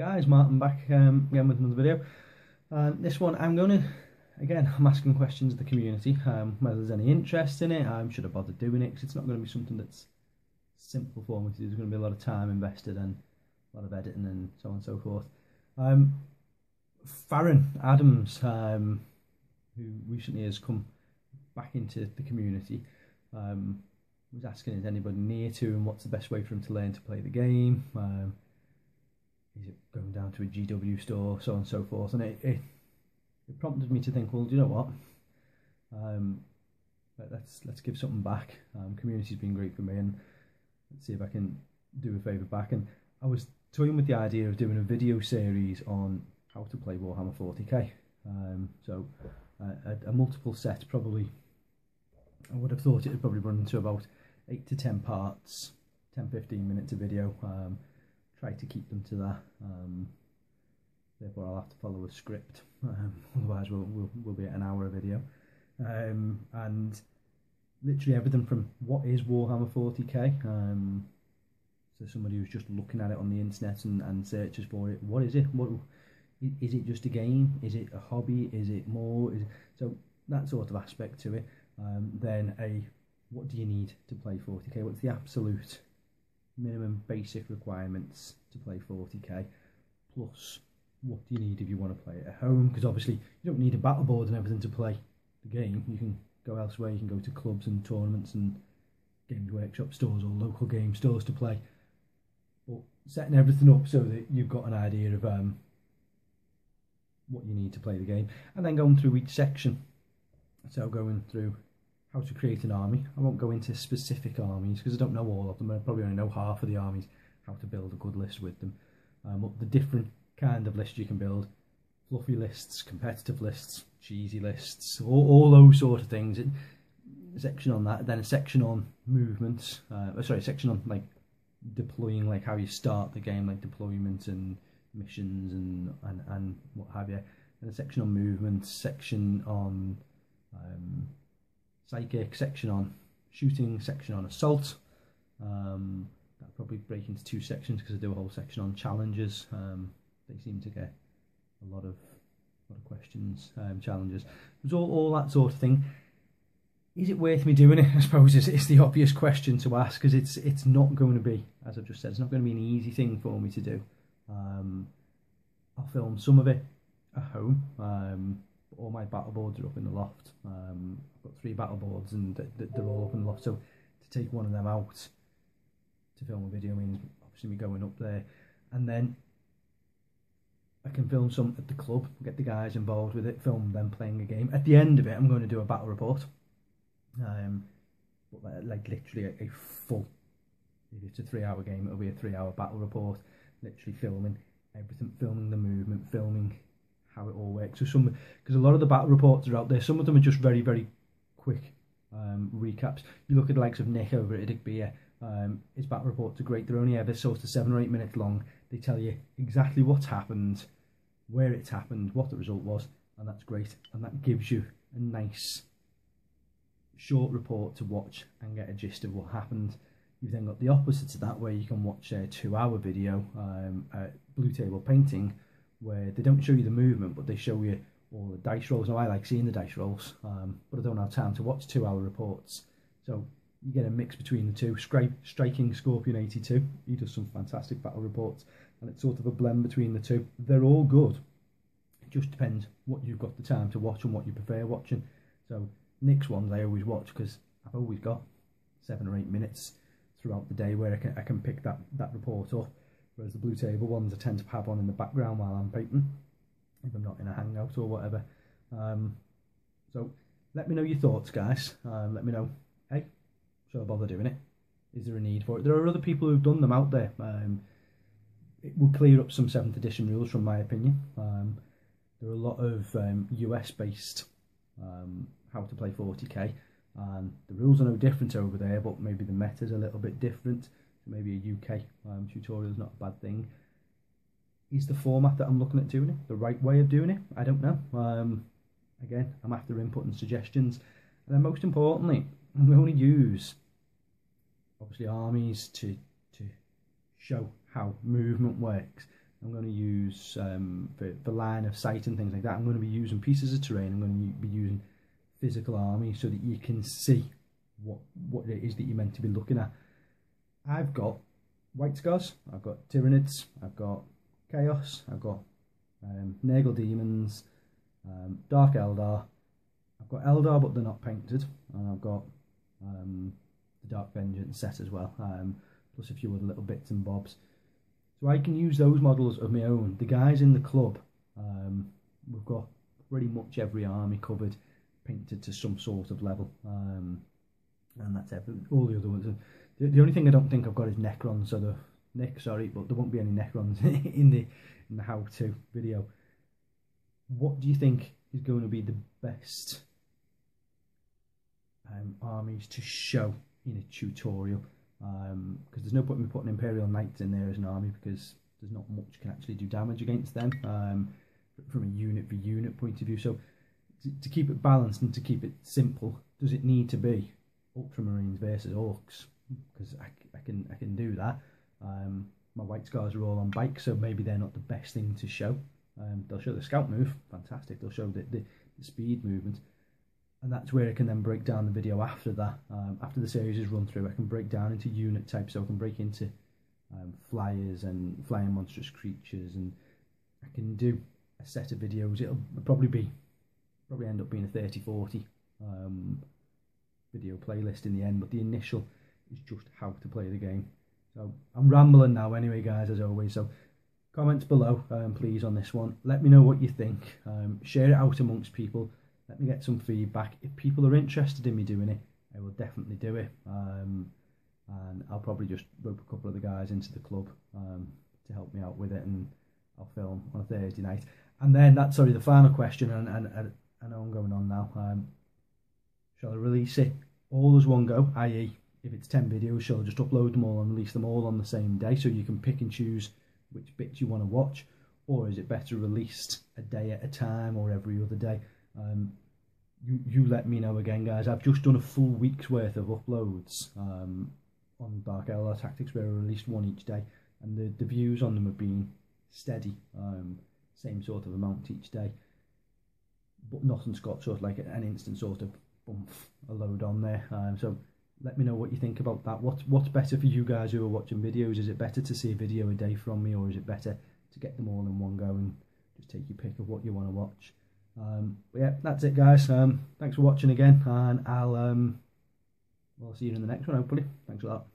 Guys, Martin back again with another video. This one I'm I'm asking questions of the community, whether there's any interest in it. Should I bother doing it, because it's not going to be something that's simple for me to do. There's going to be a lot of time invested and a lot of editing and so on and so forth. Farron Adams, who recently has come back into the community, was asking, is anybody near to him, what's the best way for him to learn to play the game? Is it going down to a GW store, so on and so forth? And it prompted me to think, well, do you know what? Let's give something back. Community's been great for me, and let's see if I can do a favour back. And I was toying with the idea of doing a video series on how to play Warhammer 40k. A multiple set, probably. I would have thought it would probably run into about 8 to 10 parts, 10-15 minutes of video. Try to keep them to that. Therefore, I'll have to follow a script. Otherwise, we'll be at an hour of video. And literally everything from what is Warhammer 40k. So somebody who's just looking at it on the internet and searches for it. What is it? What is it? Just a game? Is it a hobby? Is it more? So that sort of aspect to it. Then what do you need to play 40k? What's the absolute minimum basic requirements to play 40k, plus what do you need if you want to play it at home? Because obviously you don't need a battle board and everything to play the game. You can go elsewhere, you can go to clubs and tournaments and Games Workshop stores or local game stores to play, but setting everything up so that you've got an idea of what you need to play the game, and then going through each section. So going through how to create an army. I won't go into specific armies because I don't know all of them. I probably only know half of the armies, how to build a good list with them. But the different kind of lists you can build: fluffy lists, competitive lists, cheesy lists, all those sort of things. A section on that, then a section on movements. A section on like deploying, like how you start the game, like deployment and missions and what have you. And a section on movements, section on psychic, section on shooting, section on assault. That'll probably break into two sections because I do a whole section on challenges. They seem to get a lot of questions. Challenges. There's all that sort of thing. Is it worth me doing it? I suppose it's the obvious question to ask, because it's not going to be, as I've just said, it's not going to be an easy thing for me to do. I'll film some of it at home. All my battle boards are up in the loft. I've got 3 battle boards and they're all up in the loft, so to take one of them out to film a video means obviously me going up there, and then I can film some at the club, get the guys involved with it, film them playing a game. At the end of it, I'm going to do a battle report, but like literally a full, if it's a 3-hour game, it'll be a 3-hour battle report, literally filming everything, filming the movement, filming how it all works. So because a lot of the battle reports are out there, some of them are just very, very quick recaps. You look at the likes of Nick over at Dick Beer, his battle reports are great. They're only ever sort of 7 or 8 minutes long. They tell you exactly what's happened, where it's happened, what the result was, and that's great. And that gives you a nice short report to watch and get a gist of what happened. You've then got the opposite to that, where you can watch a 2-hour video, Blue Table Painting, where they don't show you the movement, but they show you all the dice rolls. Now, I like seeing the dice rolls, but I don't have time to watch 2-hour reports. So you get a mix between the two. Striking Scorpion 82, he does some fantastic battle reports, and it's sort of a blend between the two. They're all good. It just depends what you've got the time to watch and what you prefer watching. So Nick's ones I always watch because I've always got 7 or 8 minutes throughout the day where I can pick that report up. Whereas the Blue Table ones I tend to have on in the background while I'm painting, if I'm not in a hangout or whatever. So let me know your thoughts, guys. Let me know, hey, should I bother doing it? Is there a need for it? There are other people who've done them out there. It will clear up some 7th edition rules, from my opinion. There are a lot of US based how to play 40k, and the rules are no different over there, but maybe the meta's a little bit different. Maybe a UK tutorial is not a bad thing. Is the format that I'm looking at doing it the right way of doing it? I don't know. Again, I'm after input and suggestions. And then most importantly, I'm going to use obviously armies to show how movement works. I'm going to use for line of sight and things like that. I'm going to be using pieces of terrain. I'm going to be using physical armies so that you can see what it is that you're meant to be looking at. I've got White Scars, I've got Tyranids, I've got Chaos, I've got Nurgle Demons, Dark Eldar, I've got Eldar but they're not painted, and I've got the Dark Vengeance set as well, plus a few other little bits and bobs. So I can use those models of my own. The guys in the club, we've got pretty much every army covered, painted to some sort of level, and that's all the other ones. The only thing I don't think I've got is Necrons, so but there won't be any Necrons in the how-to video. What do you think is going to be the best armies to show in a tutorial? Because there's no point in me putting Imperial Knights in there as an army, because there's not much can actually do damage against them from a unit for unit point of view. So to keep it balanced and to keep it simple, does it need to be Ultramarines versus Orcs? Because I can do that. My White Scars are all on bikes, so maybe they're not the best thing to show. They'll show the scout move, fantastic. They'll show the speed movement, and that's where I can then break down the video after that. After the series is run through, I can break down into unit types, so I can break into flyers and flying monstrous creatures, and I can do a set of videos. It'll probably end up being a 30-40 video playlist in the end, but the initial is just how to play the game. So I'm rambling now anyway, guys, as always. So comments below, please, on this one. Let me know what you think. Share it out amongst people. Let me get some feedback. If people are interested in me doing it, I will definitely do it. And I'll probably just rope a couple of the guys into the club to help me out with it, and I'll film on a Thursday night. And then that's the final question, and I know I'm going on now. Shall I release it all as one go, i.e. if it's 10 videos, shall I just upload them all and release them all on the same day so you can pick and choose which bits you want to watch? Or is it better released a day at a time or every other day? You let me know again, guys. I've just done a full week's worth of uploads on Dark Eldar Tactics, where I released one each day, and the views on them have been steady, same sort of amount each day, but nothing's got sort of like an instant sort of bump a load on there. So let me know what you think about that. What's better for you guys who are watching videos? Is it better to see a video a day from me, or is it better to get them all in one go and just take your pick of what you want to watch? But yeah, that's it, guys. Thanks for watching again, and I'll see you in the next one, hopefully. Thanks a lot.